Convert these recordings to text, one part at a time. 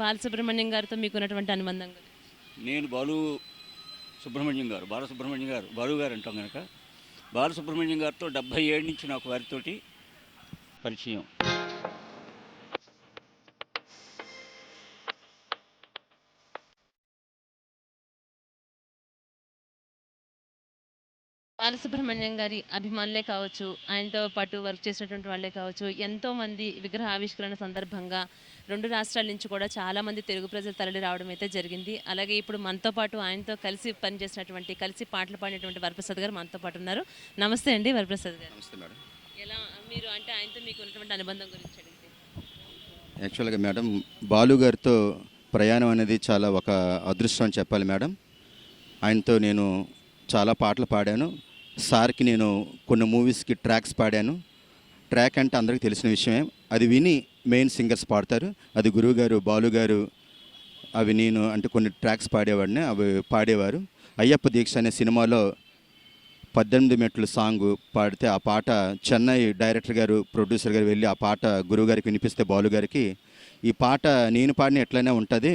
బాలసుబ్రహ్మణ్యం గారితో మీకున్నటువంటి అనుబంధం గురించి? నేను బాలసుబ్రహ్మణ్యం గారు బాలు గారు అంటాం కనుక బాలసుబ్రహ్మణ్యం గారితో 77 నుంచి నాకు వారితోటి పరిచయం. బాలసుబ్రహ్మణ్యం గారి అభిమానులే కావచ్చు, ఆయనతో పాటు వర్క్ చేసినటువంటి వాళ్ళే కావచ్చు, ఎంతోమంది విగ్రహ ఆవిష్కరణ సందర్భంగా 2 రాష్ట్రాల నుంచి కూడా చాలామంది తెలుగు ప్రజలు తరలి రావడం అయితే జరిగింది. అలాగే ఇప్పుడు మనతో పాటు ఆయనతో కలిసి పనిచేసినటువంటి, కలిసి పాటలు పాడినటువంటి వరప్రసాద్ గారు మనతో పాటు ఉన్నారు. నమస్తే అండి వరప్రసాద్ గారు. నమస్తే మేడం. ఎలా మీరు అంటే ఆయనతో మీకు ఉన్నటువంటి అనుబంధం గురించి అడిగితే? యాక్చువల్గా మేడం, బాలు గారితో ప్రయాణం అనేది చాలా ఒక అదృష్టం అని చెప్పాలి మేడం. ఆయనతో నేను చాలా పాటలు పాడాను. సార్కి నేను కొన్ని మూవీస్కి ట్రాక్స్ పాడాను. ట్రాక్ అంటే అందరికీ తెలిసిన విషయమే. అది విని మెయిన్ సింగర్స్ పాడతారు. అది గురువు గారు, బాలు గారు, అవి నేను అంటే కొన్ని ట్రాక్స్ పాడేవాడిని, అవి పాడేవారు. అయ్యప్ప దీక్ష అనే సినిమాలో 18 మెట్లు సాంగ్ పాడితే ఆ పాట చెన్నై డైరెక్టర్ గారు, ప్రొడ్యూసర్ గారు వెళ్ళి ఆ పాట గురువుగారికి వినిపిస్తే బాలు గారికి ఈ పాట నేను పాడిన ఎట్లనే ఉంటుంది,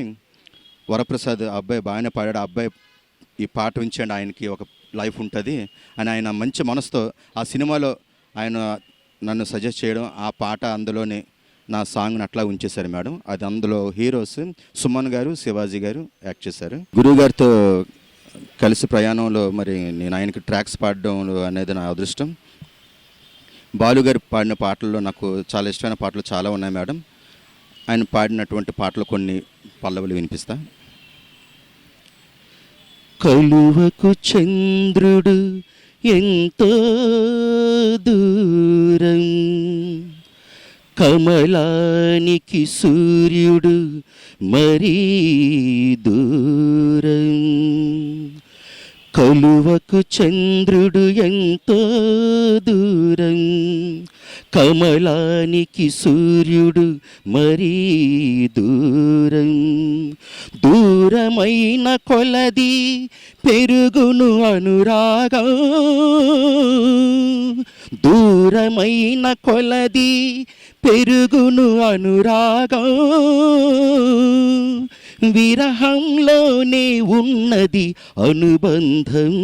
వరప్రసాద్ అబ్బాయి బాగానే పాడాడు, ఆ అబ్బాయి ఈ పాట ఉంచండి, ఆయనకి ఒక లైఫ్ ఉంటుంది అని ఆయన మంచి మనసుతో ఆ సినిమాలో ఆయన నన్ను సజెస్ట్ చేయడం, ఆ పాట అందులోనే నా సాంగ్ని అట్లా ఉంచేశారు మేడం. అది అందులో హీరోస్ సుమన్ గారు, శివాజీ గారు యాక్ట్ చేశారు. గురువు గారితో కలిసి ప్రయాణంలో మరి నేను ఆయనకి ట్రాక్స్ పాడడం అనేది నా అదృష్టం. బాలుగారు పాడిన పాటల్లో నాకు చాలా ఇష్టమైన పాటలు చాలా ఉన్నాయి మేడం. ఆయన పాడినటువంటి పాటలు కొన్ని పల్లవులు వినిపిస్తా. కలువకు చంద్రుడు ఎంతో దూరం, కమలానికి సూర్యుడు మరీ దూరం. కలువకు చంద్రుడు ఎంతో దూరం, కమలానికి సూర్యుడు మరీ దూరం. దూరమైన కొలది పెరుగును అనురాగం, దూరమైన కొలది పెరుగును అనురాగం. విరహంలోనే ఉన్నది అనుబంధం.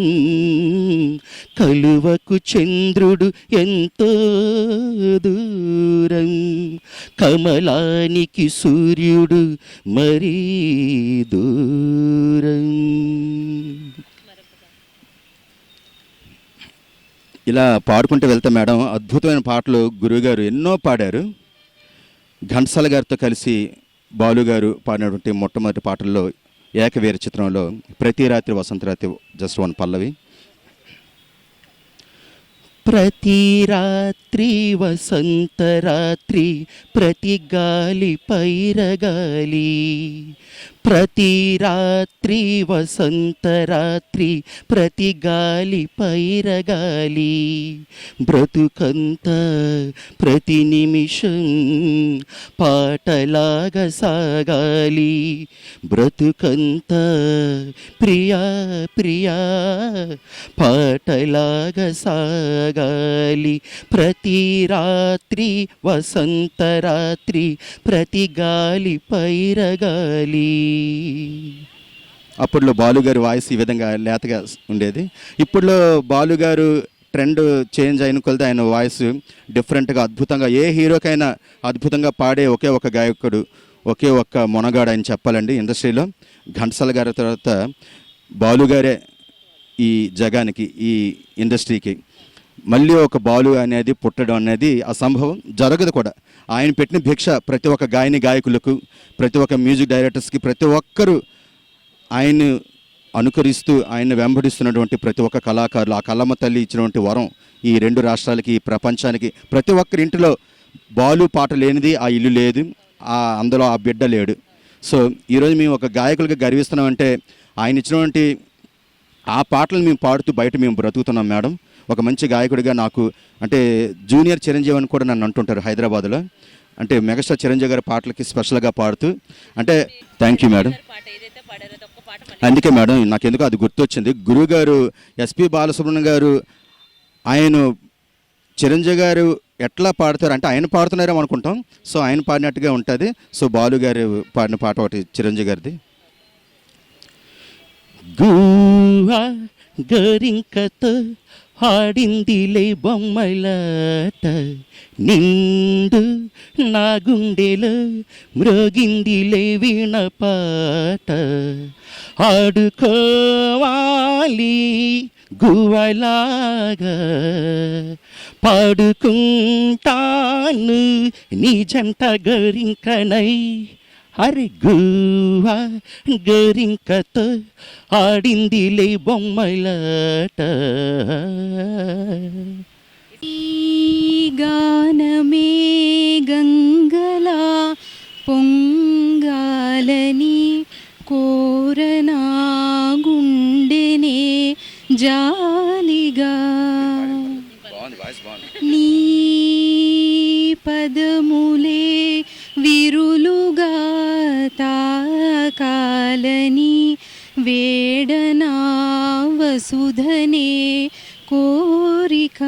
కలువకు చంద్రుడు ఎంతో దూరం, కమలానికి సూర్యుడు మరీ దూరం. ఇలా పాడుకుంటూ వెళ్తే మేడం, అద్భుతమైన పాటలు గురువుగారు ఎన్నో పాడారు. ఘంటసాల గారితో కలిసి బాలుగారు పాడినటువంటి మొట్టమొదటి పాటల్లో ఏకవీర చిత్రంలో ప్రతి రాత్రి వసంతరాత్రి జస్ట్ వన్ పల్లవి. ప్రతి రాత్రి వసంతరాత్రి ప్రతి గాలి పైరగాలి, ప్రతి రాత్రి వసంతరాత్రి ప్రతి గాలి పైరగాలి. బ్రతుకంత ప్రతి నిమిషం పాటలాగా సాగాలి. బ్రతుకంత ప్రియా ప్రియా పాటలాగా సాగాలి. ప్రతి రాత్రి వసంతరాత్రి ప్రతి గాలి పైరగాలి. అప్పట్లో బాలుగారు వాయిస్ ఈ విధంగా లేతగా ఉండేది. ఇప్పుడులో బాలుగారు ట్రెండ్ చేంజ్ అయిన కొలది ఆయన వాయిస్ డిఫరెంట్గా అద్భుతంగా, ఏ హీరోకైనా అద్భుతంగా పాడే ఒకే ఒక గాయకుడు, ఒకే ఒక్క మొనగాడు అని చెప్పాలండి ఇండస్ట్రీలో. ఘంటసాల గారి తర్వాత బాలుగారే ఈ జగానికి, ఈ ఇండస్ట్రీకి మళ్ళీ ఒక బాలు అనేది పుట్టడం అనేది అసంభవం, జరగదు కూడా. ఆయన పెట్టిన భిక్ష ప్రతి ఒక్క గాయకులకు, ప్రతి ఒక్క మ్యూజిక్ డైరెక్టర్స్కి, ప్రతి ఒక్కరూ ఆయన అనుకరిస్తూ ఆయన వెంబడిస్తున్నటువంటి ప్రతి ఒక్క కళాకారులు, ఆ కళమ్మ తల్లి ఇచ్చినటువంటి వరం ఈ 2 రాష్ట్రాలకి, ఈ ప్రపంచానికి. ప్రతి ఒక్కరి ఇంటిలో బాలు పాట లేనిది ఆ ఇల్లు లేదు, అందులో ఆ బిడ్డ లేడు. సో ఈరోజు మేము ఒక గాయకులుగా గర్విస్తున్నామంటే ఆయన ఇచ్చినటువంటి ఆ పాటలు మేము పాడుతూ బయట మేము బ్రతుకుతున్నాం మేడం. ఒక మంచి గాయకుడిగా నాకు అంటే జూనియర్ చిరంజీవి అని కూడా నన్ను అంటుంటారు హైదరాబాద్లో. అంటే మెగాస్టార్ చిరంజీవి గారి పాటలకి స్పెషల్గా పాడుతూ అంటే థ్యాంక్ యూ మేడం. అందుకే మేడం నాకు ఎందుకో అది గుర్తొచ్చింది. గురువుగారు ఎస్పి బాలసుబ్రహ్మణ్యం గారు ఆయన చిరంజీవి గారు ఎట్లా పాడతారు అంటే ఆయన పాడుతున్నారేమో అనుకుంటాం. సో ఆయన పాడినట్టుగా ఉంటుంది. సో బాలు గారు పాడిన పాట ఒకటి చిరంజీవి గారిది. గూహా గరింకతో ఆడిందిలే బొమ్మలాట, నిండు నా గుండెలో మ్రోగిందిలే వీణ పాట. ఆడుకోవాలి గువ్వలాగా, పాడుకుంటాను నీ జంట గరింకనై. అరే గువ్వా గరింకతో ఆడిందిలే బొమ్మలాట. ఈ గానమే గంగలా పొంగాలని కోరనా గుండెనే జాలిగా. నీ పదములే విరులుగా తాకాలని వేడనా వసుధనే కోరిక.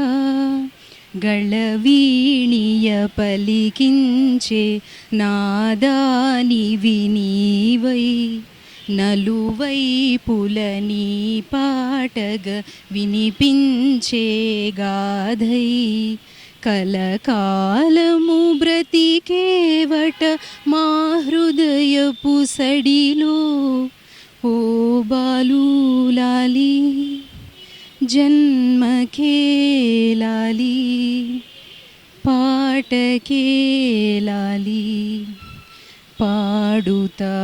గళవీణియ పలికించే నాదానివి నీవై, నలువైపుల నీ పాటగ వినిపించే గాథై. కలకాలము బ్రతికేవట మా హృదయపు సడిలో. ఓ బాలులాలి జన్మకే లాలి, పాటకే లాలి, పాడుతా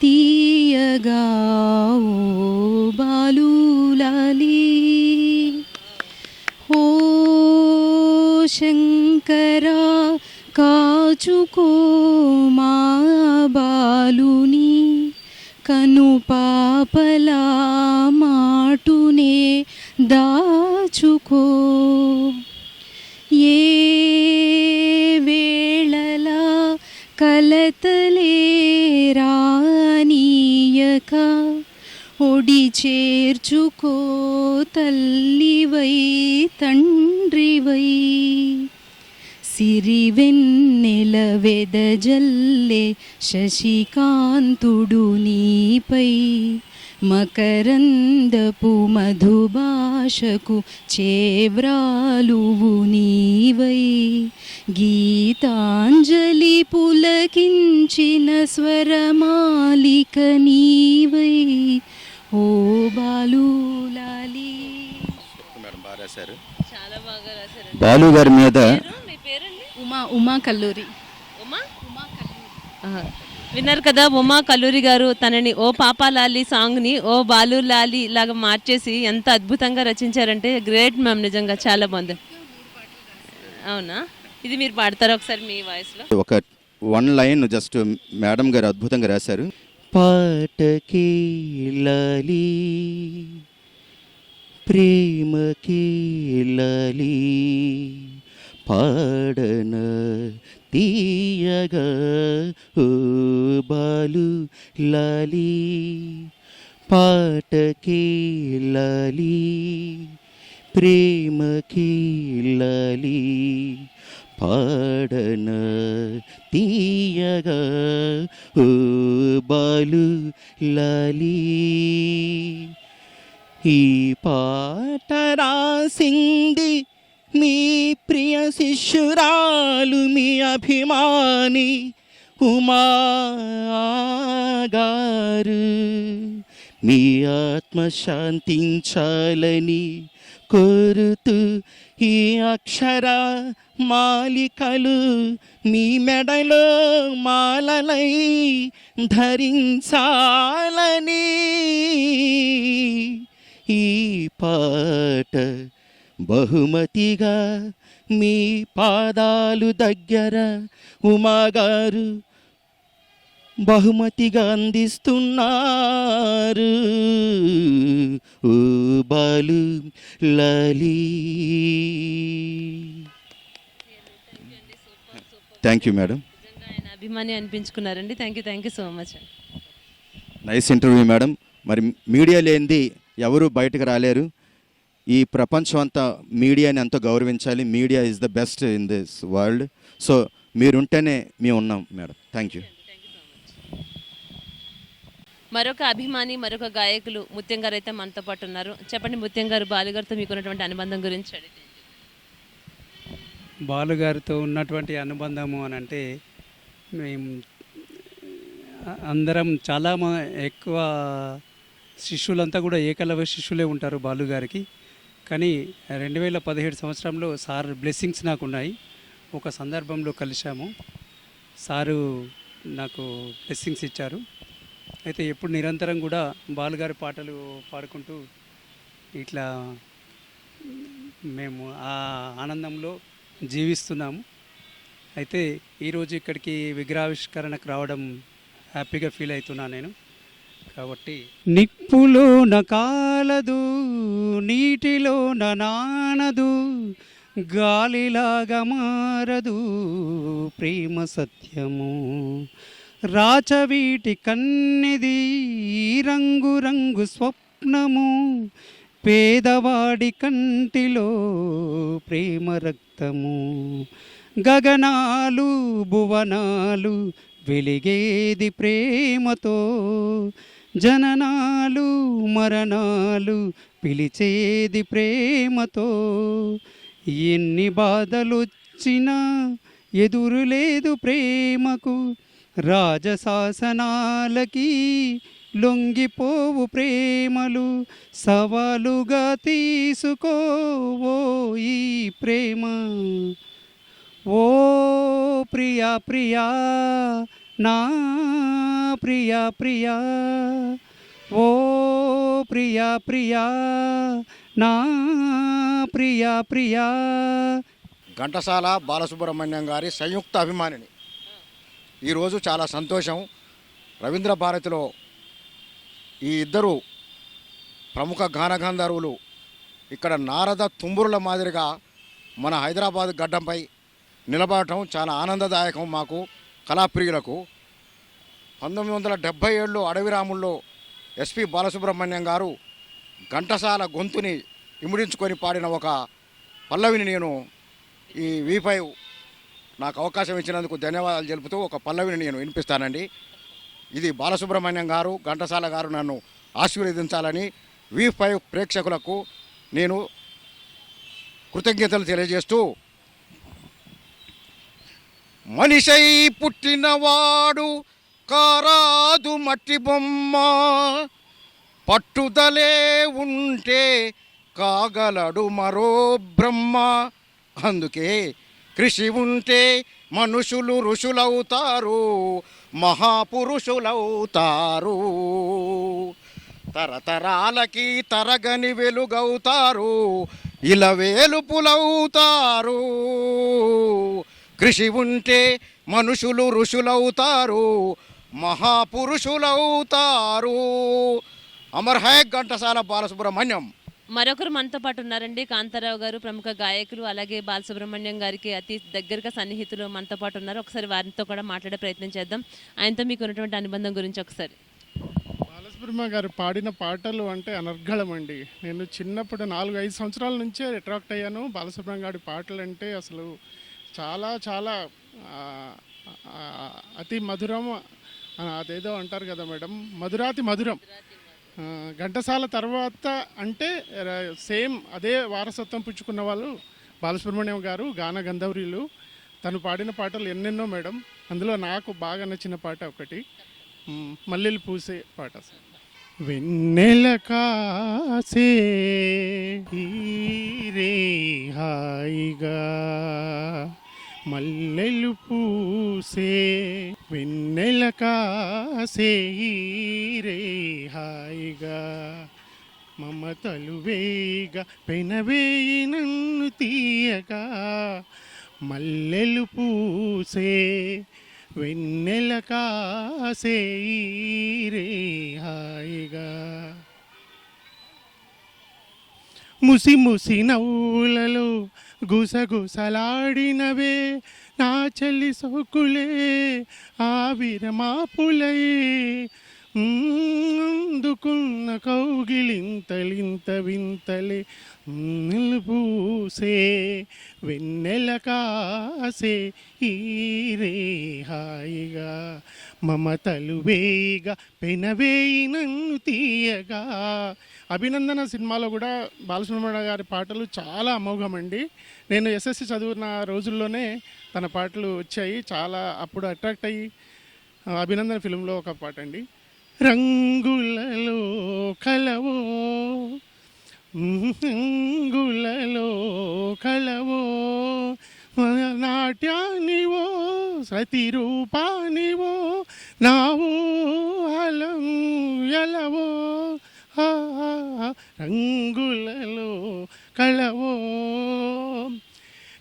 తీయగా ఓ బాలులాలి. ఓ శంకరా కాచుకో మా బాలుని, కను పాపలా మాటునే దాచుకో. ఏ వేళలా కలతలే రానీయక, ఒడి చేర్చుకో తల్లివై తండ్రివై. సిరివెన్నెల వెదజల్లే శశికాంతుడు నీపై, మకరందపు మధుభాషకు చేవ్రాలువు నీవై. గీతాంజలి పులకించిన స్వరమాలిక నీవై. ఓ బాలులాలి. మేడం బాగా రాశారు. చాలా బాగా రాశారండి. బాలు గారి మీద మీ పేరండి? ఉమా కల్లూరి. ఉమా ఆహా. విన్నారు కదా, ఉమా కల్లూరి గారు తనని ఓ పాపాలాలి సాంగ్ని ఓ బాలు లాలి లాగా మార్చేసి ఎంత అద్భుతంగా రచించారంటే గ్రేట్ మ్యామ్, నిజంగా చాలా బాగుంది. అవునా, ఇది మీరు పాడతారా ఒకసారి మీ వాయిస్లో? ఒక వన్ లైన్ జస్ట్ మేడం గారు అద్భుతంగా రాశారు. పాటకే లాలి, ప్రేమకే లాలి, పాడన తీయగా ఓ బాలు లాలి. పాటకే లాలి, ప్రేమకే లాలి, పాడన తీయగా ఓ బాలు లాలి. ఈ పాట రాసింది మీ ప్రియ శిష్యురాలు, మీ అభిమాని ఉమా గారు. మీ ఆత్మ శాంతించాలని కోరుతూ ఈ అక్షర మాలికలు మీ మెడలో మాలలై ధరించాలని ఈ పాట బహుమతిగా మీ పాదాలు దగ్గర ఉమాగారు బహుమతిగా అందిస్తున్నారు. ఓ బాలు లాలి. Thank you madam. నిజంగా ఆయన అభిమాని అనిపించుకున్నారండి. Thank you so much. Nice interview madam. మరి మీడియా లేనిది ఎవరు బయటకు రాలేరు. ఈ ప్రపంచం అంతా మీడియాని ఎంతో గౌరవించాలి. Media is the best in this world. So మీరుంటేనే మేము ఉన్నాం మేడం. Thank you. మరొక అభిమాని, మరొక గాయకులు ముత్యం గారు అయితే మనతో పాటు ఉన్నారు. చెప్పండి ముత్యం గారు, బాలుగారితో మీకున్నటువంటి అనుబంధం గురించి అడిగితే. బాలుగారితో ఉన్నటువంటి అనుబంధము అని అంటే మేము అందరం చాలా ఎక్కువ శిష్యులంతా కూడా ఏకలవ్య శిష్యులే ఉంటారు బాలుగారికి. కానీ 2017 సంవత్సరంలో సార్ బ్లెస్సింగ్స్ నాకు ఉన్నాయి. ఒక సందర్భంలో కలిశాము, సారు నాకు బ్లెస్సింగ్స్ ఇచ్చారు. అయితే ఎప్పుడు నిరంతరం కూడా బాలుగారి పాటలు పాడుకుంటూ ఇట్లా మేము ఆ ఆనందంలో జీవిస్తున్నాము. అయితే ఈరోజు ఇక్కడికి విగ్రహావిష్కరణకు రావడం హ్యాపీగా ఫీల్ అవుతున్నాను నేను. కాబట్టి నిప్పులో కాలదు, నీటిలో నానదు, గాలిలాగా మారదు ప్రేమ సత్యము, రాచవీటి కన్నెది రంగు రంగు స్వప్నము, పేదవాడి కంటిలో ప్రేమ రక్తము, గగనాలు భువనాలు వెలిగేది ప్రేమతో, జననాలు మరణాలు పిలిచేది ప్రేమతో, ఎన్ని బాధలొచ్చినా ఎదురు లేదు ప్రేమకు, రాజశాసనాలకి లొంగిపోవు ప్రేమలు, సవాలుగా తీసుకోవో ఈ ప్రేమ. ఓ ప్రియా ప్రియా నా ప్రియా ప్రియా, ఓ ప్రియా ప్రియా నా ప్రియా ప్రియా. ఘంటసాల బాలసుబ్రహ్మణ్యం గారి సంయుక్త అభిమానిని. ఈరోజు చాలా సంతోషం. రవీంద్ర భారతిలో ఈ ఇద్దరు ప్రముఖ గానగంధర్వులు ఇక్కడ నారద తుంబురుల మాదిరిగా మన హైదరాబాద్ గడ్డంపై నిలబడటం చాలా ఆనందదాయకం మాకు కళాప్రియులకు. 1977లో అడవిరాముల్లో ఎస్పి బాలసుబ్రహ్మణ్యం గారు ఘంటసాల గొంతుని ఇముడించుకొని పాడిన ఒక పల్లవిని నేను ఈ V5 నాకు అవకాశం ఇచ్చినందుకు ధన్యవాదాలు తెలుపుతూ ఒక పల్లవిని నేను వినిపిస్తానండి. ఇది బాలసుబ్రహ్మణ్యం గారు, ఘంటసాల గారు నన్ను ఆశీర్వదించాలని V5 ప్రేక్షకులకు నేను కృతజ్ఞతలు తెలియజేస్తూ, మనిషై పుట్టినవాడు కారాదు మట్టి బొమ్మ, పట్టుదలే ఉంటే కాగలడు మరో బ్రహ్మ, అందుకే కృషి ఉంటే మనుషులు ఋషులవుతారు, మహాపురుషులవుతారు, తరతరాలకి తరగని వెలుగవుతారు, ఇలా వేలుపులవుతారు. కృషి ఉంటే మనుషులు ఋషులవుతారు, మహాపురుషులవుతారు. అమర్ హై ఘంటసాల బాలసుబ్రహ్మణ్యం. మరొకరు మనతో పాటు ఉన్నారండి, కాంతారావు గారు, ప్రముఖ గాయకులు, అలాగే బాలసుబ్రహ్మణ్యం గారికి అతి దగ్గరగా సన్నిహితులు మనతో పాటు ఉన్నారు. ఒకసారి వారితో కూడా మాట్లాడే ప్రయత్నం చేద్దాం. ఆయనతో మీకు ఉన్నటువంటి అనుబంధం గురించి ఒకసారి. బాలసుబ్రహ్మణ్యం గారు పాడిన పాటలు అంటే అనర్గళం అండి. నేను చిన్నప్పుడు 4-5 సంవత్సరాల నుంచే అట్రాక్ట్ అయ్యాను. బాలసుబ్రహ్మణ్యం గారి పాటలు అంటే అసలు చాలా చాలా అతి మధురం, అదేదో అంటారు కదా మేడం, మధురాతి మధురం. ఘంటసాల తర్వాత అంటే సేమ్ అదే వారసత్వం పుచ్చుకున్న వాళ్ళు బాలసుబ్రహ్మణ్యం గారు, గాన గంధర్వులు. తను పాడిన పాటలు ఎన్నెన్నో మేడం. అందులో నాకు బాగా నచ్చిన పాట ఒకటి మల్లెలు పూసే పాట. వెన్నెల కాసే రే హాయిగా, మల్లెలు పూసే వెన్నెల కాసే రే హాయిగా, మమతలు వేగా పెనవేయి నన్ను తీయగా, మల్లెలు పూసే వెన్నెల కాసే రే హాయిగా. ముసి ముసి నవ్వులలో గుసగుసలాడినవే నా చెల్లి సోకులే ఆవిరమాపులై, అందుకున్న కౌగిలింతలింత వింతలే పూసే వెన్నెల కాసే ఈరే హాయిగా మమతలు వేయిగా పెనవేయి నన్ను తీయగా. అభినందన సినిమాలో కూడా బాలసుబ్రహ్మణ్యం గారి పాటలు చాలా అమోఘమండి. నేను ఎస్ఎస్సి చదువున్న రోజుల్లోనే తన పాటలు వచ్చాయి, చాలా అప్పుడు అట్రాక్ట్ అయ్యి అభినందన ఫిల్మ్లో ఒక పాట అండి, రంగులలో కలవో రంగులలో కలవో నాట్యానివో సతిరూపానివో నావో అలం ఎలవో రంగులలో కళవో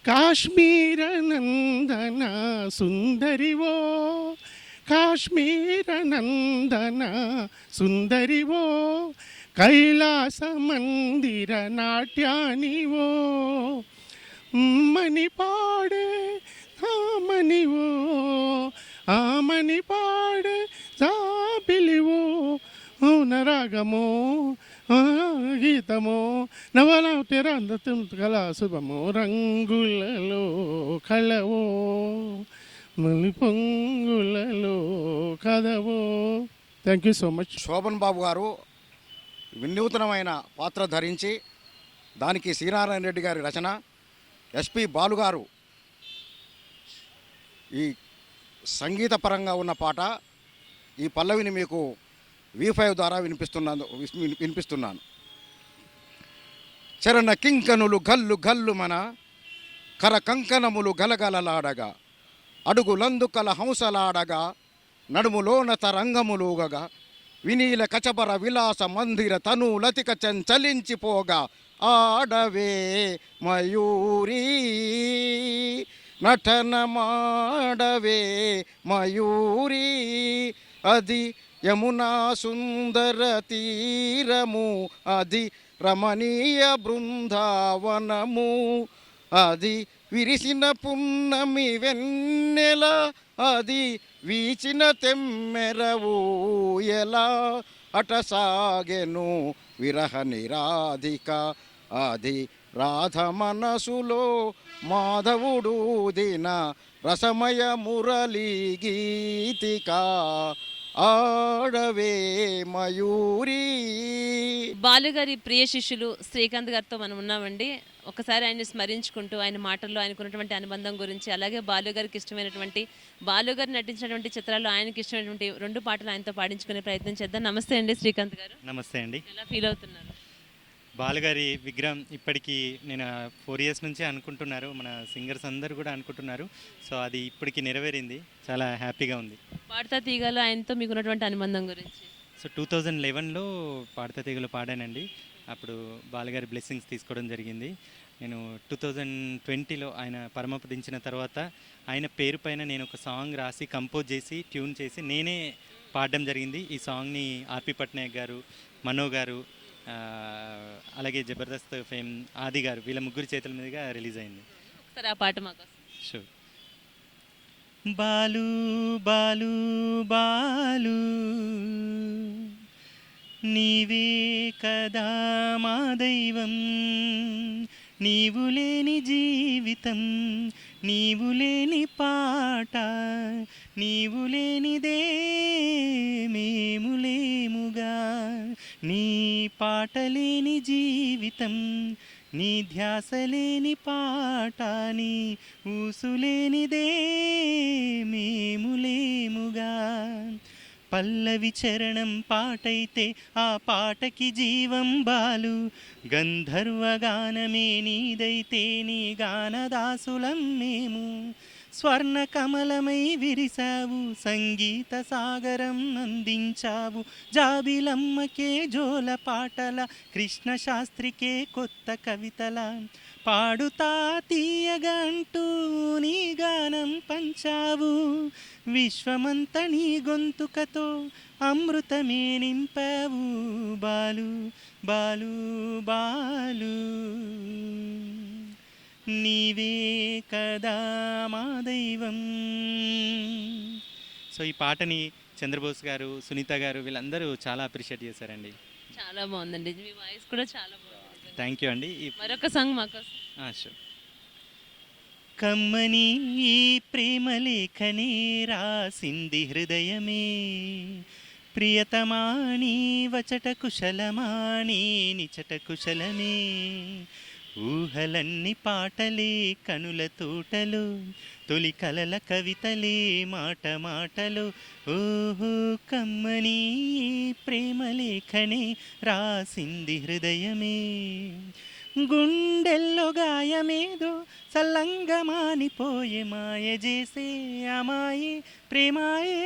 కాశ్మీర నందన సుందరివో కాశ్మీర నందన సుందరివో కైలాస మందిర నాట్యానివో మణి పాడే ఆమనివో ఆమని పాడే జాబిలివో నరాగమో గీతమో నవనాట్యరందతం కళా శుభమో రంగులలో కళవో మలి పొంగులలో కదవో. Thank you so much. Shobhan Babu garu వినూతనమైన పాత్ర ధరించి దానికి శ్రీనారాయణ రెడ్డి గారి రచన, ఎస్పి బాలు గారు ఈ సంగీతపరంగా ఉన్న పాట, ఈ పల్లవిని మీకు V5 ద్వారా వినిపిస్తున్నాను. చరణ కింకనులు గల్లు గల్లు మన కర కంకణములు గలగలలాడగా అడుగులందుకల హంసలాడగా నడుములోన తరంగములుగగా వినీల కచబర విలాస మందిర తనులతిక చంచలించిపోగా ఆడవే మయూరీ నటన మాడవే మయూరీ అది యమునా సుందర తీరము అది రమణీయ బృందావనము అది విరిసిన పున్నమి వెన్నెల అది వీచిన తెమ్మెరవు ఎలా అటసాగెను విరహ నిరాధిక అది రాధ మనసులో మాధవుడు దిన రసమయ మురళీ గీతిక ఆడవే మయూరీ. బాలుగారి ప్రియ శిష్యులు శ్రీకాంత్ గారితో మనం ఉన్నామండి. ఒకసారి ఆయన్ని స్మరించుకుంటూ ఆయన మాటల్లో ఆయనకున్నటువంటి అనుబంధం గురించి, అలాగే బాలుగారికి ఇష్టమైనటువంటి, బాలుగారు నటించినటువంటి చిత్రాల్లో ఆయనకి ఇష్టమైనటువంటి 2 పాటలు ఆయనతో పాడించుకునే ప్రయత్నం చేద్దాం. నమస్తే అండి శ్రీకాంత్ గారు. నమస్తే అండి. ఎలా ఫీల్ అవుతున్నారు? బాలుగారి విగ్రహం ఇప్పటికీ నేను 4 ఇయర్స్ నుంచే అనుకుంటున్నారు, మన సింగర్స్ అందరూ కూడా అనుకుంటున్నారు. సో అది ఇప్పటికి నెరవేరింది, చాలా హ్యాపీగా ఉంది. పాడతా తీగలో ఆయనతో మీకున్నటువంటి అనుబంధం గురించి. సో 2011లో పాడతా తీగలో పాడానండి. అప్పుడు బాలుగారి బ్లెస్సింగ్స్ తీసుకోవడం జరిగింది. నేను 2020లో ఆయన పరమపదించిన తర్వాత ఆయన పేరు పైన నేను ఒక సాంగ్ రాసి కంపోజ్ చేసి ట్యూన్ చేసి నేనే పాడడం జరిగింది. ఈ సాంగ్ని ఆర్పి పట్నాయక్ గారు, మనో గారు, అలాగే జబర్దస్త్ ఫేమ్ ఆది గారు, వీళ్ళ ముగ్గురు చేతుల మీదుగా రిలీజ్ అయింది. ఒకసారి ఆ పాట మాకు. షూర్. బాలు బాలు బాలు నీవే కదా మా దైవం, నీవు లేని జీవితం, నీవు లేని పాట, నీవు లేనిదే మేము లేముగా, నీ పాట లేని జీవితం, నీ ధ్యాస లేని పాట, నీ ఊసులేనిదే మేము లేముగా. పల్లవి చరణం పాటైతే ఆ పాటకి జీవం బాలు, గంధర్వగానమే నీదైతే నీ గానదాసులం మేము. స్వర్ణ కమలమై విరిసావు, సంగీత సాగరం అందించావు, జాబిలమ్మకే జోల పాటల, కృష్ణ శాస్త్రికే కొత్త కవితల, పాడుతా తీయగా అంటూ నీ గానం పంచావు, విశ్వమంత నీ గొంతుకతో అమృతమే నింపావు. బాలు బాలు బాలు నీవే కదా మా దైవం. సో ఈ పాటని చంద్రబోస్ గారు, సునీత గారు వీళ్ళందరూ చాలా అప్రిషియేట్ చేశారండి. చాలా బాగుందండి, మీ వాయిస్ కూడా చాలా బాగుంది. థ్యాంక్ యూ అండి. మరొక సాంగ్ మాకోసం. షూర్. కమ్మని ఈ ప్రేమ లేఖనే రాసింది హృదయమే, ప్రియతమాని వచట కుశలమాని నిచట కుశలమే, ఊహలన్నీ పాటలే కనుల తోటలు, తొలి కలల కవితలే మాట మాటలు, ఓహో కమ్మని ప్రేమ లేఖనే రాసింది హృదయమే, గుండెల్లో గాయమేదో సల్లంగా మానిపోయే, మాయ చేసే అమాయే ప్రేమాయే,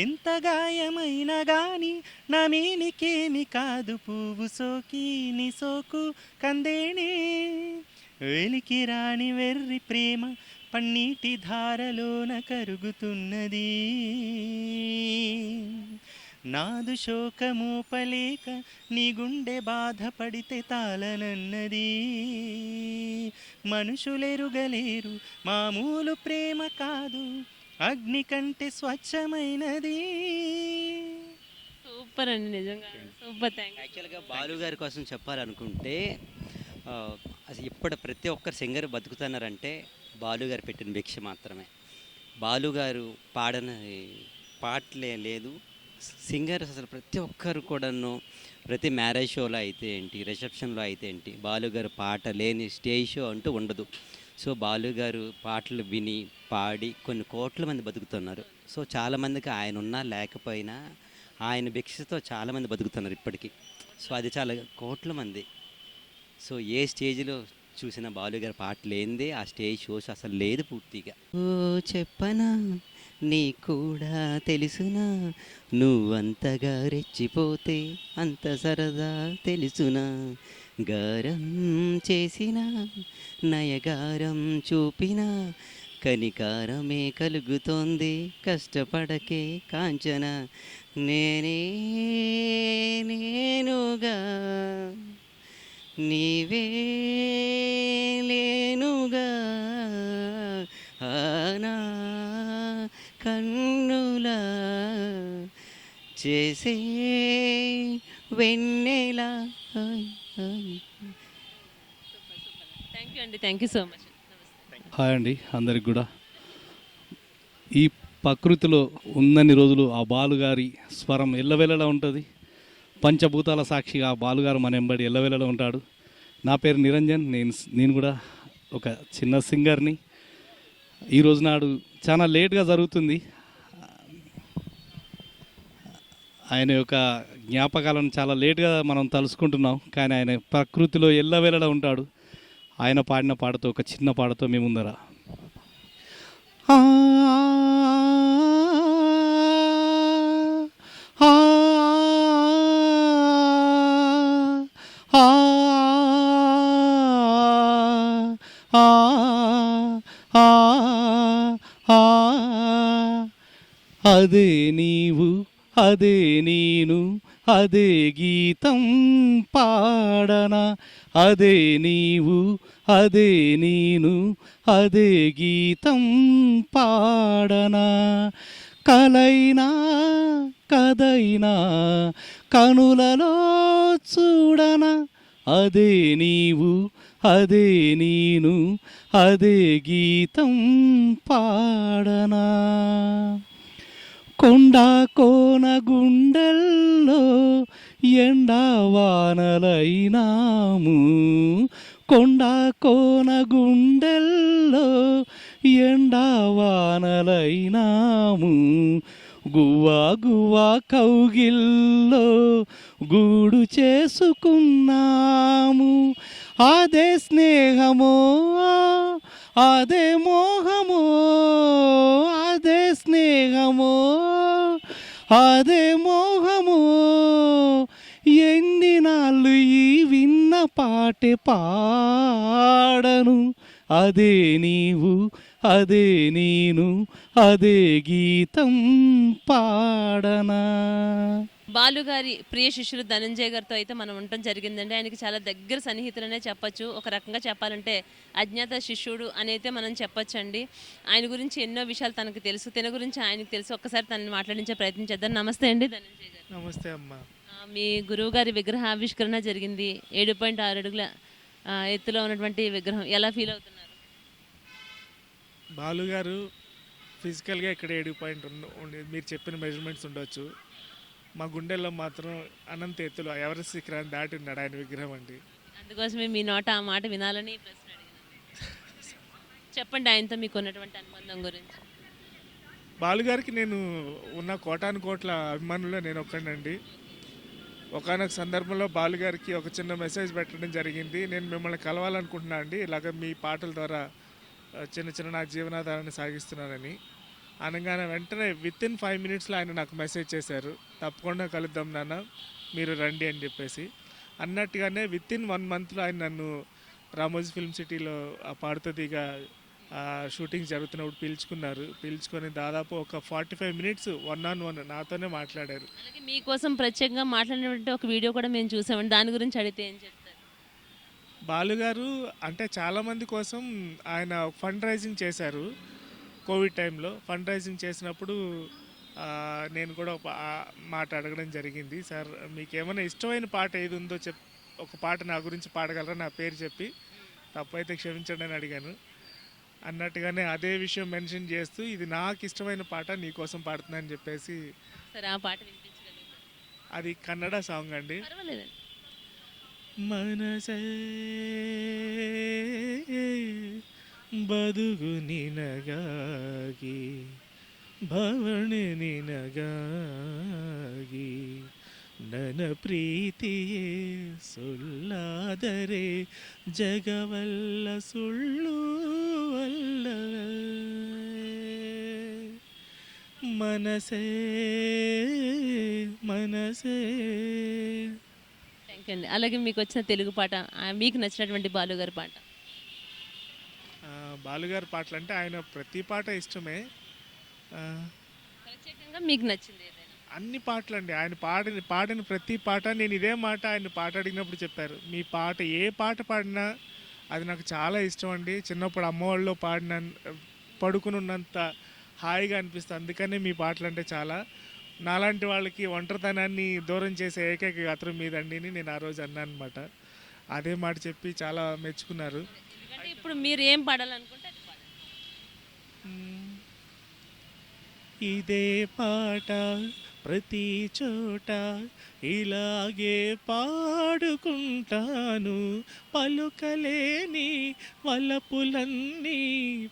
ఎంత గాయమైనా గాని నా మీనికేమి కాదు, పువ్వు సోకి నీ సోకు కందేనే, వెలికి రాని వెర్రి ప్రేమ పన్నీటి ధారలోన కరుగుతున్నది, నాదు శోకమోపలేక నీ గుండె బాధపడితే తాళనన్నది, మనుషులెరుగలేరు మామూలు ప్రేమ కాదు, అగ్ని కంటే స్వచ్ఛమైనది. సూపర్ అండి, నిజంగా సూపర్. Thank you. యాక్చువల్గా బాలు గారి కోసం చెప్పాలనుకుంటే అసలు ఇప్పుడు ప్రతి ఒక్కరు సింగర్ బతుకుతున్నారంటే బాలు గారు పెట్టిన భిక్ష మాత్రమే. బాలు గారు పాడని పాటలే లేదు. సింగర్ అసలు ప్రతి ఒక్కరు కూడాను ప్రతి మ్యారేజ్ షోలో అయితే ఏంటి, రిసెప్షన్లో అయితే ఏంటి, బాలు గారు పాట లేని స్టేజ్ షో అంటూ ఉండదు. సో బాలు గారు పాటలు విని పాడి కొన్ని కోట్ల మంది బతుకుతున్నారు. సో చాలామందికి ఆయన ఉన్నా లేకపోయినా ఆయన భిక్షతో చాలామంది బతుకుతున్నారు ఇప్పటికీ. సో అది చాలా కోట్ల మంది. సో ఏ స్టేజ్లో చూసిన బాలు గారి పాట లేనిదే ఆ స్టేజ్ షోస్ అసలు లేదు పూర్తిగా. ఓ చెప్పనా నీ కూడా తెలుసునా, నువ్వంతగా రెచ్చిపోతే అంత సరదా తెలుసునా, గారం చేసిన నయగారం చూపిన కనికారమే కలుగుతోంది, కష్టపడకే కాంచన, నేనే నేనుగా నీవే లేనుగా, ఆనా కన్నులా చేసే వెన్నెలా. థ్యాంక్ యూ అండి, thank you so much. Hi అండి అందరికి కూడా. ఈ ప్రకృతిలో ఉన్నన్ని రోజులు ఆ బాలుగారి స్వరం ఎల్లవెల్లలా ఉంటుంది. పంచభూతాల సాక్షిగా ఆ బాలుగారు మన ఎంబడి ఎల్లవెల్లలా ఉంటాడు. నా పేరు నిరంజన్, నేను కూడా ఒక చిన్న సింగర్ని. ఈరోజు నాడు చాలా లేట్గా జరుగుతుంది. ఆయన యొక్క జ్ఞాపకాలను చాలా లేట్గా మనం తలుసుకుంటున్నాం. కానీ ఆయన ప్రకృతిలో ఎల్లవెల్లలా ఉంటాడు. ఆయన పాడిన పాటతో, ఒక చిన్న పాటతో మేము ముందర. అదే నీవు అదే నేను అదే గీతం పాడనా, అదే నీవు అదే నేను అదే గీతం పాడనా, కలైనా కదైనా కనులలో చూడనా, అదే నీవు అదే నేను అదే గీతం పాడనా, కొండ కోన గుండెల్లో ఎండవానలైనాము, కొండ కోన గుండెల్లో ఎండవానలైనాము, గువ్వా గువ్వా కౌగిల్లో గూడు చేసుకున్నాము, అదే స్నేహమో అదే మోహమో, అదే స్నేహమో అదే మోహమో, ఎన్ని నాళ్ళు ఈ విన్న పాటే పాడను, అదే నీవు అదే నేను అదే గీతం పాడనా. బాలుగారి ప్రియ శిష్యులు ధనంజయ్ గారితో అయితే మనం ఉండటం జరిగిందండి. ఆయనకి చాలా దగ్గర సన్నిహితులనే చెప్పొచ్చు. ఒక రకంగా చెప్పాలంటే అజ్ఞాత శిష్యుడు అని అయితే మనం చెప్పొచ్చండి. ఆయన గురించి ఎన్నో విషయాలు తనకు తెలుసు, తన గురించి ఆయనకు తెలుసు. ఒక్కసారి తనని మాట్లాడించే ప్రయత్నం చేద్దాం. నమస్తే అండి ధనంజయ్ గారు. నమస్తే అమ్మ. మీ గురువు గారి విగ్రహ ఆవిష్కరణ జరిగింది. 7.6 అడుగుల ఎత్తులో ఉన్నటువంటి విగ్రహం ఎలా ఫీల్ అవుతున్నారు? బాలుగారు ఫిజికల్గా ఇక్కడ 7 ఉండి మీరు చెప్పిన మెజర్మెంట్స్ ఉండొచ్చు. మా గుండెల్లో మాత్రం అనంత ఎత్తులో ఎవరెస్ట్ శిఖరాన్ని దాటి ఉన్నాడు ఆయన విగ్రహం అండి. అందుకోసమే మీ నోట ఆ మాట వినాలని ఈ ప్రశ్న అడిగాను. చెప్పండి ఆయనతో మీకు ఉన్నటువంటి అనుబంధం గురించి. బాలుగారికి నేను ఉన్న కోటాను కోట్ల అభిమానుల్లో నేను ఒక్కడండి. ఒకానొక సందర్భంలో బాలుగారికి ఒక చిన్న మెసేజ్ పెట్టడం జరిగింది. నేను మిమ్మల్ని కలవాలనుకుంటున్నా అండి, ఇలాగ మీ పాటల ద్వారా చిన్న చిన్న నా జీవనాధారాన్ని సాగిస్తున్నానని అనగానే వెంటనే వితిన్ 5 minutesలో ఆయన నాకు మెసేజ్ చేశారు, తప్పకుండా కలుద్దాం నాన్న, మీరు రండి అని చెప్పేసి. అన్నట్టుగానే వితిన్ 1 monthలో ఆయన నన్ను రామోజీ ఫిల్మ్ సిటీలో ఆ పాడుతుందిగా షూటింగ్ జరుగుతున్నప్పుడు పిలుచుకొని దాదాపు ఒక 45 minutes 1-on-1 నాతోనే మాట్లాడారు. అలాగే మీకోసం ప్రత్యేకంగా మాట్లాడినటువంటి ఒక వీడియో కూడా మేము చూసామండి. దాని గురించి అడిగితే ఏం చెప్తారు? బాలుగారు అంటే చాలామంది కోసం ఆయన ఫండ్ రైజింగ్ చేశారు. కోవిడ్ టైంలో ఫండ్ రైజింగ్ చేసినప్పుడు నేను కూడా మాట అడగడం జరిగింది. సార్ మీకు ఏమైనా ఇష్టమైన పాట ఏది ఉందో ఒక పాట నా గురించి పాడగలరా, నా పేరు చెప్పి, తప్పైతే క్షమించండి అని అడిగాను. అన్నట్టుగానే అదే విషయం మెన్షన్ చేస్తూ ఇది నాకు ఇష్టమైన పాట నీకోసం పాడుతున్నా అని చెప్పేసి. సరే ఆ పాట వినిపించగలుగుతారు? అది కన్నడ సాంగ్ అండి. పర్వాలేదండి. మనసే ಬದುಕು ನಿನಗಾಗಿ ಭವಣೆ ನಿನಗಾಗಿ ನನ್ನ ಪ್ರೀತಿಯೇ ಸುಳ್ಳಾದರೆ ಜಗವಲ್ಲ ಸುಳ್ಳು ಅಲ್ಲವೇ మనసే మనసే. థ్యాంక్ యూ అండి. అలాగే మీకు వచ్చిన తెలుగు పాట, మీకు నచ్చినటువంటి బాలుగారి పాట. బాలుగారి పాటలు అంటే ఆయన ప్రతి పాట ఇష్టమే. ప్రత్యేకంగా మీకు నచ్చింది ఏదైనా? అన్ని పాటలు అండి, ఆయన పాడిన ప్రతి పాట. నేను ఇదే మాట ఆయన పాట అడిగినప్పుడు చెప్పారు, మీ పాట ఏ పాట పాడినా అది నాకు చాలా ఇష్టం అండి. చిన్నప్పుడు అమ్మ వాళ్ళలో పడుకుని ఉన్నంత హాయిగా అనిపిస్తుంది, అందుకనే మీ పాటలు అంటే చాలా. నాలాంటి వాళ్ళకి ఒంటరితనాన్ని దూరం చేసే ఏకైక గాత్రం మీదండి అని నేను ఆ రోజు అన్నాను అనమాట. అదే మాట చెప్పి చాలా మెచ్చుకున్నారు. అంటే ఇప్పుడు మీరు ఏం పాడాలనుకుంటే అది పాడండి. ఇదే పాట ప్రతి చోట ఇలాగే పాడుకుంటాను, పలుకలేని వలపులన్నీ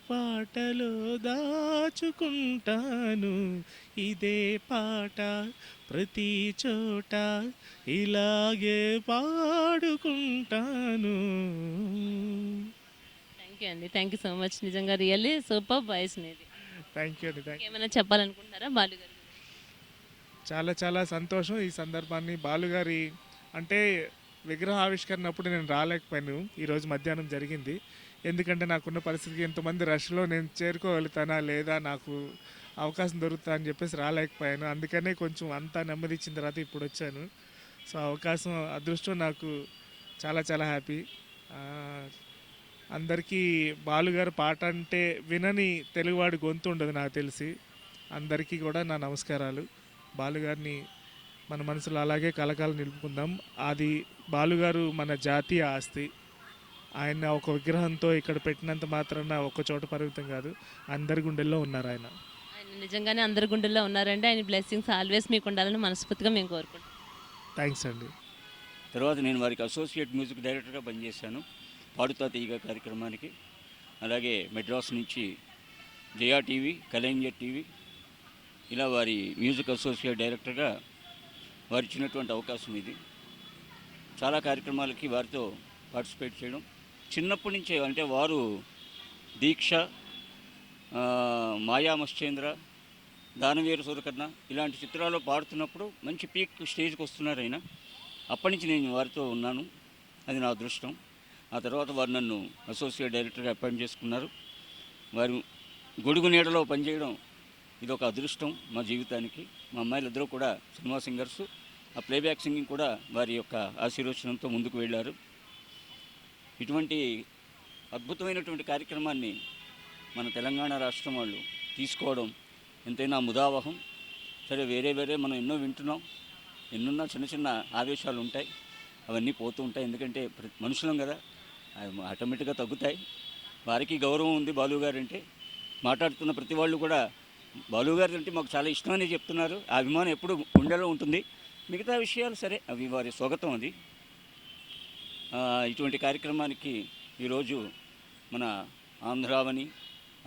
పాటలో దాచుకుంటాను. ఇదే పాట ప్రతి చోట ఇలాగే పాడుకుంటాను. థ్యాంక్ యూ అండి. Thank you so much. నిజంగా రియల్లీ సూపర్ వాయిస్ అనేది. థ్యాంక్ యూ అండి. ఏమైనా చెప్పాలనుకుంటారా బాలుగారు? చాలా చాలా సంతోషం ఈ సందర్భాన్ని. బాలుగారి అంటే విగ్రహ ఆవిష్కరణ అప్పుడు నేను రాలేకపోయాను, ఈరోజు మధ్యాహ్నం జరిగింది. ఎందుకంటే నాకున్న పరిస్థితికి ఎంతమంది రష్లో నేను చేరుకోగలుగుతానా లేదా, నాకు అవకాశం దొరుకుతా అని చెప్పేసి రాలేకపోయాను. అందుకనే కొంచెం అంతా నెమ్మది ఇచ్చిన తర్వాత ఇప్పుడు వచ్చాను. సో అవకాశం, అదృష్టం నాకు చాలా చాలా హ్యాపీ. అందరికీ బాలుగారు పాట అంటే వినని తెలుగువాడి గొంతు ఉండదు నాకు తెలిసి. అందరికీ కూడా నా నమస్కారాలు. బాలుగారిని మన మనసులో అలాగే కలకాలం నిలుపుకుందాం. అది బాలుగారు మన జాతీయ ఆస్తి. ఆయన ఒక విగ్రహంతో ఇక్కడ పెట్టినంత మాత్రాన ఒక్క చోట పరిమితం కాదు, అందరి గుండెల్లో ఉన్నారు ఆయన. ఆయన నిజంగానే అందరి గుండెల్లో ఉన్నారండి. ఆయన బ్లెస్సింగ్స్ ఆల్వేస్ మీకు ఉండాలని మనస్ఫూర్తిగా మేము కోరుకుంటాం. థ్యాంక్స్ అండి. తర్వాత నేను వారికి అసోసియేట్ మ్యూజిక్ డైరెక్టర్గా పనిచేశాను పాడుతా తీగ కార్యక్రమానికి. అలాగే మెడ్రాస్ నుంచి జయా టీవీ, కలైంజర్ టీవీ, ఇలా వారి మ్యూజిక్ అసోసియేట్ డైరెక్టర్గా వారు ఇచ్చినటువంటి అవకాశం ఇది. చాలా కార్యక్రమాలకి వారితో పార్టిసిపేట్ చేయడం చిన్నప్పటి నుంచే. అంటే వారు దీక్ష, మాయా మశ్చేంద్ర, దానవీర సూరకర్ణ ఇలాంటి చిత్రాల్లో పాడుతున్నప్పుడు మంచి పీక్ స్టేజ్కి వస్తున్నారు ఆయన. అప్పటి నుంచి నేను వారితో ఉన్నాను, అది నా అదృష్టం. ఆ తర్వాత వారు నన్ను అసోసియేట్ డైరెక్టర్గా అపాయింట్ చేసుకున్నారు. వారు గొడుగు నీడలో పనిచేయడం ఇది ఒక అదృష్టం మా జీవితానికి. మా అమ్మాయిలు ఇద్దరు కూడా సినిమా సింగర్సు. ఆ ప్లేబ్యాక్ సింగింగ్ కూడా వారి యొక్క ఆశీర్వచనంతో ముందుకు వెళ్ళారు. ఇటువంటి అద్భుతమైనటువంటి కార్యక్రమాన్ని మన తెలంగాణ రాష్ట్రం వాళ్ళు తీసుకోవడం ఎంతైనా ముదావహం. సరే, వేరే మనం ఎన్నో వింటున్నాం, ఎన్నున్నా చిన్న చిన్న ఆవేశాలు ఉంటాయి, అవన్నీ పోతూ ఉంటాయి. ఎందుకంటే మనుషులం కదా, అవి ఆటోమేటిక్గా తగ్గుతాయి. వారికి గౌరవం ఉంది బాలు గారు అంటే. మాట్లాడుతున్న ప్రతి వాళ్ళు కూడా బాలు గారు అంటే మాకు చాలా ఇష్టమని చెప్తున్నారు. ఆ అభిమానం ఎప్పుడు గుండెలో ఉంటుంది. మిగతా విషయాలు సరే, అవి వారి స్వాగతం. అది ఇటువంటి కార్యక్రమానికి ఈరోజు మన ఆంధ్రావని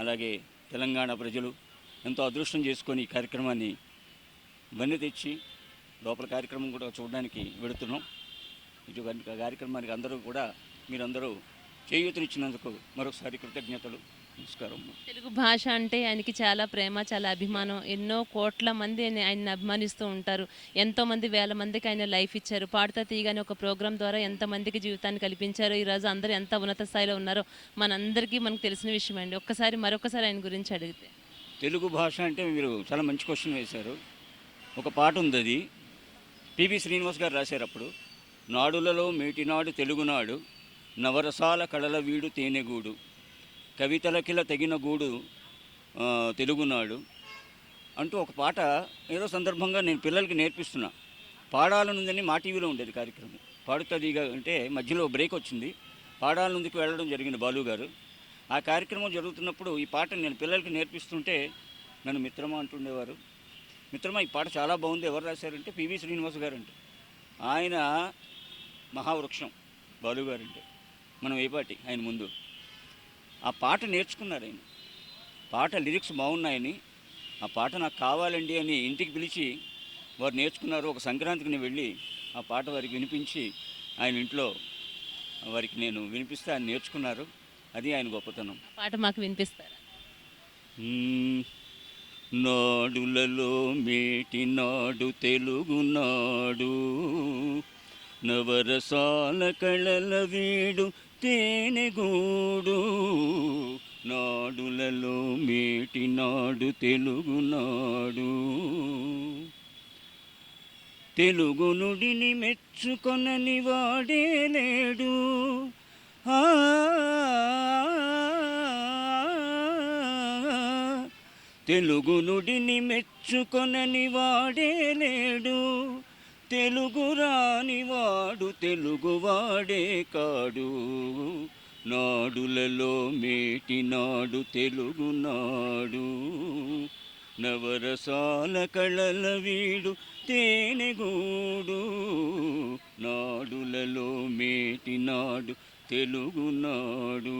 అలాగే తెలంగాణ ప్రజలు ఎంతో అదృష్టం చేసుకొని ఈ కార్యక్రమాన్ని వన్నె తెచ్చి లోపల కార్యక్రమం కూడా చూడడానికి వెళుతున్నాం. ఇటువంటి కార్యక్రమానికి అందరూ కూడా మీరందరూ చేయూతనిచ్చినందుకు మరొకసారి కృతజ్ఞతలు. నమస్కారం. తెలుగు భాష అంటే ఆయనకి చాలా ప్రేమ, చాలా అభిమానం. ఎన్నో కోట్ల మంది ఆయన్ని అభిమానిస్తూ ఉంటారు. ఎంతోమంది వేల మందికి ఆయన లైఫ్ ఇచ్చారు. పాడుతా తీయగానే ఒక ప్రోగ్రాం ద్వారా ఎంతమందికి జీవితాన్ని కల్పించారు. ఈరోజు అందరూ ఎంత ఉన్నత స్థాయిలో ఉన్నారో మనందరికీ మనకు తెలిసిన విషయం అండి. మరొకసారి ఆయన గురించి అడిగితే, తెలుగు భాష అంటే మీరు చాలా మంచి క్వశ్చన్ వేశారు. ఒక పాట ఉంది, అది పిబి శ్రీనివాస్ గారు రాశారు. అప్పుడు నాడులలో మేటినాడు తెలుగునాడు, నవరసాల కళల వీడు తేనెగూడు, కవితలకిల తెగిన గూడు తెలుగునాడు అంటూ ఒక పాట ఏదో సందర్భంగా నేను పిల్లలకి నేర్పిస్తున్నా. పాడాలనుందని మా టీవీలో ఉండేది కార్యక్రమం. పాడుతుంది అంటే మధ్యలో బ్రేక్ వచ్చింది, పాడాలనుందుకు వెళ్ళడం జరిగింది బాలు గారు. ఆ కార్యక్రమం జరుగుతున్నప్పుడు ఈ పాట నేను పిల్లలకి నేర్పిస్తుంటే నన్ను మిత్రమా అంటుండేవారు. మిత్రమా, ఈ పాట చాలా బాగుంది, ఎవరు రాశారంటే పివి శ్రీనివాస్ గారు అంటే. ఆయన మహావృక్షం బాలు గారు అంటే. మనం ఏ పాటి ఆయన ముందు ఆ పాట నేర్చుకున్నారు. ఆయన పాట లిరిక్స్ బాగున్నాయని, ఆ పాట నాకు కావాలండి అని ఇంటికి పిలిచి వారు నేర్చుకున్నారు. ఒక సంక్రాంతికి నేను వెళ్ళి ఆ పాట వారికి వినిపించి ఆయన ఇంట్లో వారికి నేను వినిపిస్తే ఆయన నేర్చుకున్నారు. అది ఆయన గొప్పతనం. పాట మాకు వినిపిస్తారా? నాడులలో మేటినాడు తెలుగునాడు, నవరసాల కళల వీడు తేనెగూడు, నాడులలో మేటినాడు తెలుగునాడు, తెలుగు నుడిని మెచ్చుకొనని వాడే లేడు, తెలుగు నుడిని మెచ్చుకొనని వాడే లేడు, తెలుగు రానివాడు తెలుగువాడే కాడు, నాడులలో మేటినాడు తెలుగునాడు, నవరసాల కళల వీడు తేనెగూడు, నాడులలో మేటినాడు తెలుగునాడు.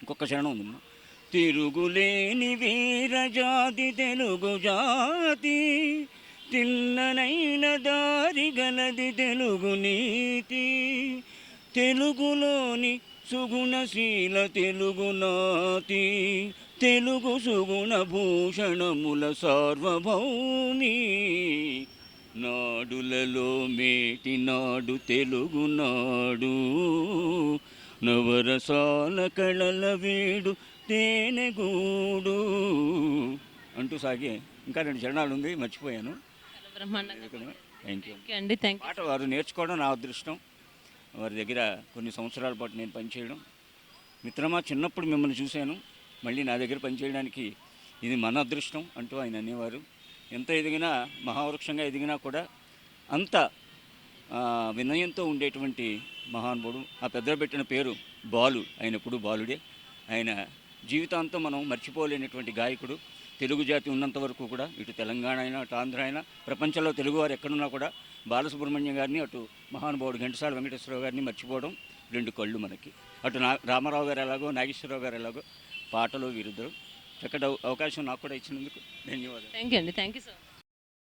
ఇంకొక చరణం ఉందమ్మా. తిరుగులేని వీరజాతి తెలుగు జాతి, తిన్ననైన దారి గలది తెలుగు నీతి, తెలుగులోని సుగుణశీల తెలుగునాతి, తెలుగు సుగుణ భూషణముల సార్వభౌమి, నాడులలో మేటినాడు తెలుగునాడు, నవరసాల కళల వీడు తేనెగూడు అంటూ సాగే ఇంకా 2 చరణాలు ఉంది, మర్చిపోయాను. బ్రహ్మాండంగా. థ్యాంక్ యూ అండి, థ్యాంక్ యూ. పాట వారు నేర్చుకోవడం నా అదృష్టం. వారి దగ్గర కొన్ని సంవత్సరాల పాటు నేను పనిచేయడం. మిత్రమా, చిన్నప్పుడు మిమ్మల్ని చూశాను, మళ్ళీ నా దగ్గర పనిచేయడానికి ఇది మన అదృష్టం అంటూ ఆయన అనేవారు. ఎంత ఎదిగినా, మహావృక్షంగా ఎదిగినా కూడా అంత వినయంతో ఉండేటువంటి మహానుభావుడు. ఆ పెద్ద పెట్టిన పేరు బాలు. ఆయన ఎప్పుడు బాలుడే. ఆయన జీవితాంతం మనం మర్చిపోలేనటువంటి గాయకుడు. తెలుగు జాతి ఉన్నంత వరకు కూడా, ఇటు తెలంగాణ అయినా అటు ఆంధ్ర అయినా, ప్రపంచంలో తెలుగువారు ఎక్కడున్నా కూడా బాలసుబ్రహ్మణ్యం గారిని, అటు మహానుభావుడు ఘంటసాల వెంకటేశ్వరరావు గారిని మర్చిపోవడం 2 కళ్ళు మనకి. అటు రామారావు గారు ఎలాగో, నాగేశ్వరరావు గారు ఎలాగో పాటలో వీరిద్దరు. చక్కటి అవకాశం నాకు కూడా ఇచ్చినందుకు ధన్యవాదాలు. థ్యాంక్ యూ అండి, థ్యాంక్ యూ సో మచ్.